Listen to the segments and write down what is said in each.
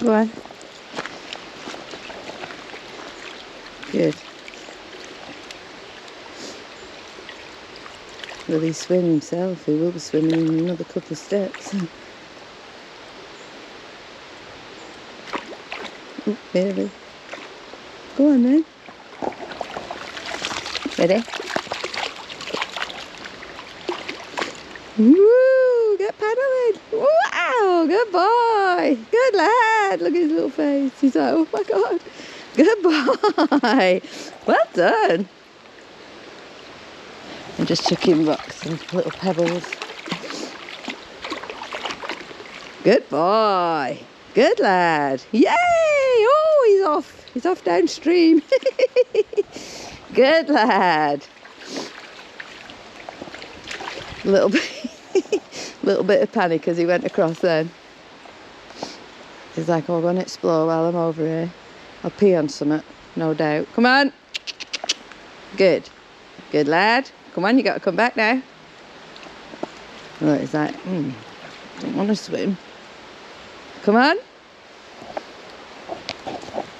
Go on. Good. Will he swim himself? He will be swimming in another couple of steps. Oh, really? Go on then. Ready? Woo! Get paddling! Wow! Good boy! Good lad! Look at his little face. He's like, oh my god! Good boy! Well done! I'm just chucking rocks and little pebbles. Good boy! Good lad! Yay! Oh, he's off! He's off downstream. Good lad! Little bit of panic as he went across then. He's like, oh, I'm going to explore while I'm over here. I'll pee on something, no doubt. Come on! Good. Good lad. Come on, you got to come back now. Look, he's like, don't want to swim. Come on.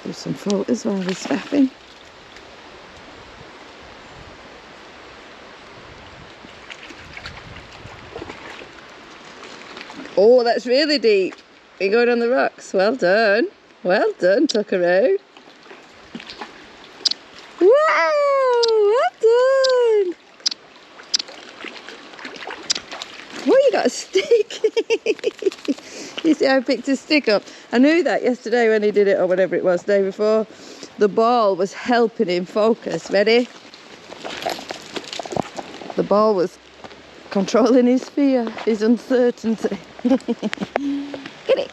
Do some photos while he's faffing. Oh, that's really deep. You're going on the rocks. Well done. Well done, Tuckaroo. Wow! Well done. Oh, you got a stick. You see, I picked a stick up. I knew that yesterday when he did it, or whatever it was, the day before. The ball was helping him focus. Ready? The ball was controlling his fear, his uncertainty. Get it.